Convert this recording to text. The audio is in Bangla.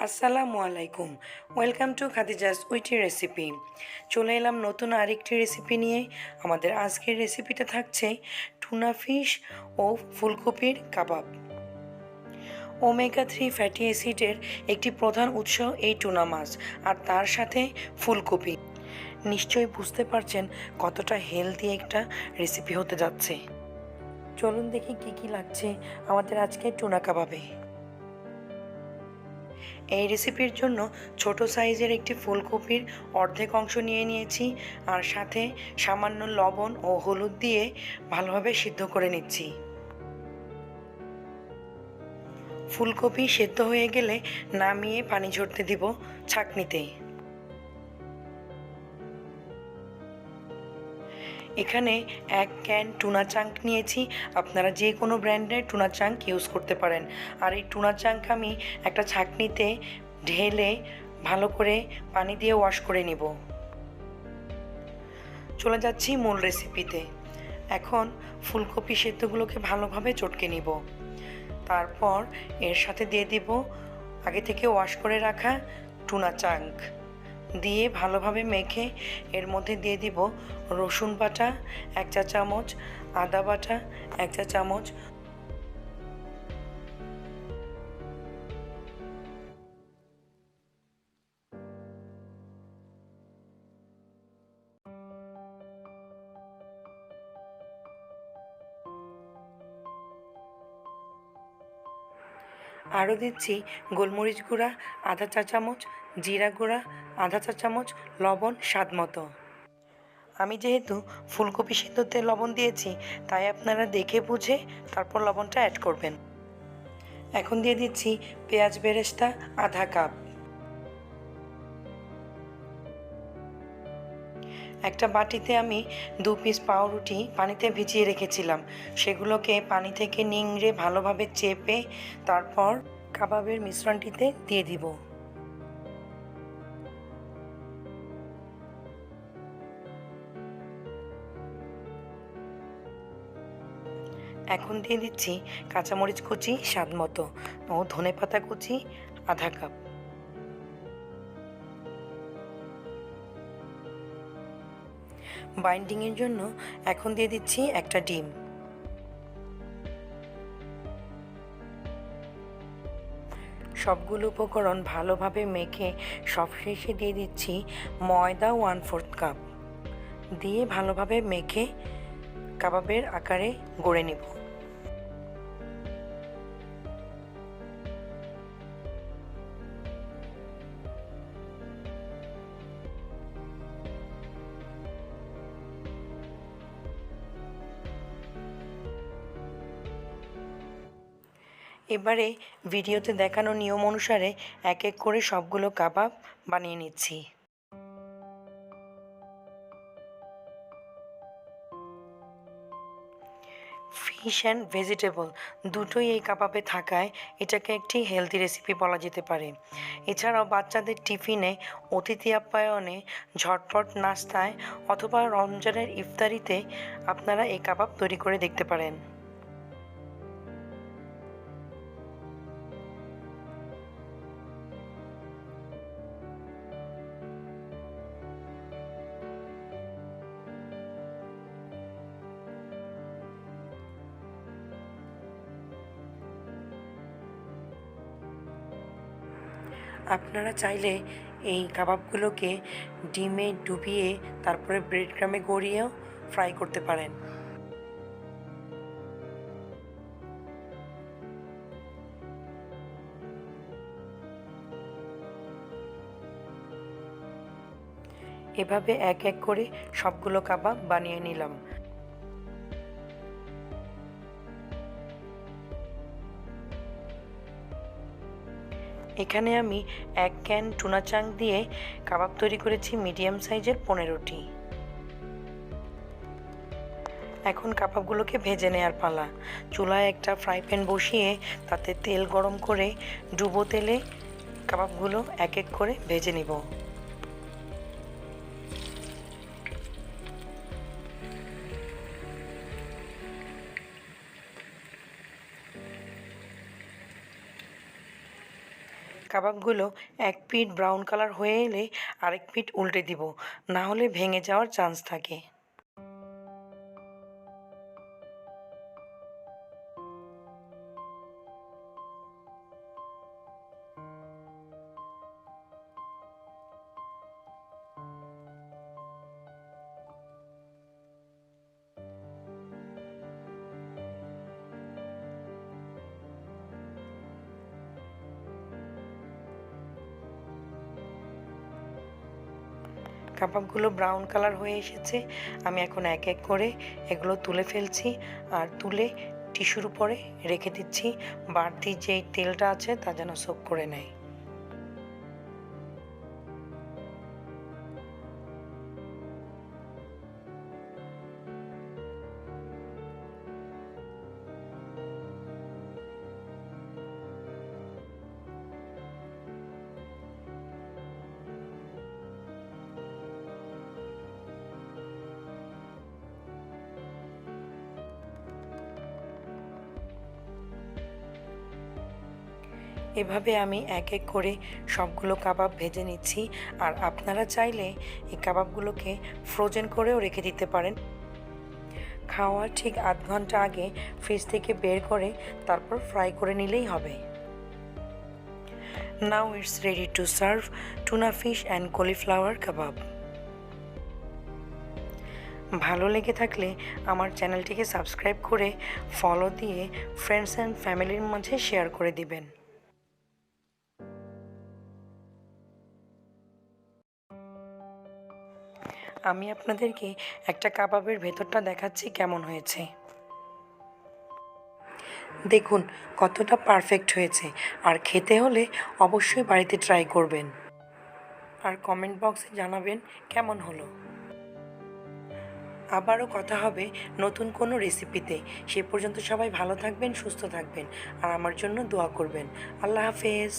আসসালামু আলাইকুম। Welcome to khadiza'swittyrecipe। চলে এলাম নতুন আরেকটি রেসিপি নিয়ে। আমাদের আজকের রেসিপিটা থাকছে টুনা ফিশ ও ফুলকপির কাবাব। ওমেগা 3 ফ্যাটি অ্যাসিডের একটি প্রধান উৎস এই টুনা মাছ, আর তার সাথে ফুলকপি। নিশ্চয়ই বুঝতে পারছেন কতটা হেলদি একটা রেসিপি হতে যাচ্ছে। চলুন দেখি কি কি লাগছে আমাদের আজকে টুনা কাবাবে। এই রেসিপির জন্য ছোট সাইজের একটি ফুলকপির অর্ধেক অংশ নিয়ে নিয়েছি, আর সাথে সামান্য লবণ ও হলুদ দিয়ে ভালোভাবে সিদ্ধ করে নিচ্ছি। ফুলকপি সেদ্ধ হয়ে গেলে নামিয়ে পানি ঝরতে দিব ছাঁকনিতে। এখানে 1 ক্যান টুনা চাঙ্ক নিয়েছি। আপনারা যে কোনো ব্র্যান্ডের টুনা চাঙ্ক ইউজ করতে পারেন। আর এই টুনা চাঙ্ক আমি একটা ছাঁকনিতে ঢেলে ভালো করে পানি দিয়ে ওয়াশ করে নিব। চলে যাচ্ছি মূল রেসিপিতে। এখন ফুলকপি সেদ্ধগুলোকে ভালোভাবে চটকে নিব। তারপর এর সাথে দিয়ে দিব আগে থেকে ওয়াশ করে রাখা টুনা চাঙ্ক, দিয়ে ভালোভাবে মেখে এর মধ্যে দিয়ে দিব রসুন বাটা 1 চা চামচ, আদা বাটা 1 চা চামচ, আরও দিচ্ছি গোলমরিচ গুঁড়া আধা চা চামচ, জিরা গুঁড়া আধা চা চামচ, লবণ স্বাদ মতো। আমি যেহেতু ফুলকপি সিদ্ধতে লবণ দিয়েছি, তাই আপনারা দেখে বুঝে তারপর লবণটা অ্যাড করবেন। এখন দিয়ে দিচ্ছি পেঁয়াজ বেরেস্তা আধা কাপ। একটা বাটিতে আমি 2 পিস পাউরুটি পানিতে ভিজিয়ে রেখেছিলাম, সেগুলোকে পানি থেকে নিংড়ে ভালোভাবে চেপে তারপর কাবাবের মিশ্রণটিতে দিয়ে দিব। এখন দিয়ে দিচ্ছি কাঁচামরিচ কুচি স্বাদ মতো ও ধনেপাতা কুচি আধা কাপ। বাইন্ডিংয়ের জন্য এখন দিয়ে দিচ্ছি একটা ডিম। সবগুলো উপকরণ ভালোভাবে মেখে সবশেষে দিয়ে দিচ্ছি ময়দা 1/4 কাপ, দিয়ে ভালোভাবে মেখে কাবাবের আকারে গড়ে নেব। এবারে ভিডিওতে দেখানো নিয়ম অনুসারে এক এক করে সবগুলো কাবাব বানিয়ে নিচ্ছি। ফিশ অ্যান্ড ভেজিটেবল দুটোই এই কাবাবে থাকায় এটাকে একটি হেলদি রেসিপি বলা যেতে পারে। এছাড়াও বাচ্চাদের টিফিনে, অতিথি আপ্যায়নে, ঝটপট নাস্তায় অথবা রমজানের ইফতারিতে আপনারা এই কাবাব তৈরি করে দেখতে পারেন। আপনারা চাইলে এই কাবাবগুলোকে ডিমে ডুবিয়ে তারপরে ব্রেড ক্রামে গড়িয়েও ফ্রাই করতে পারেন। এভাবে এক এক করে সবগুলো কাবাব বানিয়ে নিলাম। এখানে আমি 1 ক্যান টুনা চাঙ্ক দিয়ে কাবাব তৈরি করেছি মিডিয়াম সাইজের 15টি। এখন কাবাবগুলোকে ভেজে নেওয়ার পালা। চুলায় একটা ফ্রাই প্যান বসিয়ে তাতে তেল গরম করে ডুবো তেলে কাবাবগুলো এক এক করে ভেজে নিব। কাবাবগুলো এক পিঠ ব্রাউন কালার হয়ে এলে আরেক পিঠ উল্টে দিব, না হলে ভেঙে যাওয়ার চান্স থাকে। কাবাবগুলো ব্রাউন কালার হয়ে এসেছে। আমি এখন এক এক করে এগুলো তুলে ফেলছি, আর তুলে টিস্যুর উপরে রেখে দিচ্ছি, বাড়তি যেই তেলটা আছে তা যেন সোক করে নেয়। এভাবে আমি এক এক করে সবগুলো কাবাব ভেজে নিচ্ছি। আর আপনারা চাইলে এই কাবাবগুলোকে ফ্রোজেন করেও রেখে দিতে পারেন। খাওয়ার ঠিক আধ ঘন্টা আগে ফ্রিজ থেকে বের করে তারপর ফ্রাই করে নিলেই হবে। Now it's ready to serve tuna fish and cauliflower kebab. ভালো লেগে থাকলে আমার চ্যানেলটিকে সাবস্ক্রাইব করে ফলো দিয়ে ফ্রেন্ডস অ্যান্ড ফ্যামিলির মাঝে শেয়ার করে দিবেন। আমি আপনাদেরকে একটা কাবাবের ভেতরটা দেখাচ্ছি কেমন হয়েছে। দেখুন কতটা পারফেক্ট হয়েছে। আর খেতে হলে অবশ্যই বাড়িতে ট্রাই করবেন, আর কমেন্ট বক্সে জানাবেন কেমন হলো। আবারও কথা হবে নতুন কোনো রেসিপিতে। সে পর্যন্ত সবাই ভালো থাকবেন, সুস্থ থাকবেন, আর আমার জন্য দোয়া করবেন। আল্লাহ হাফেজ।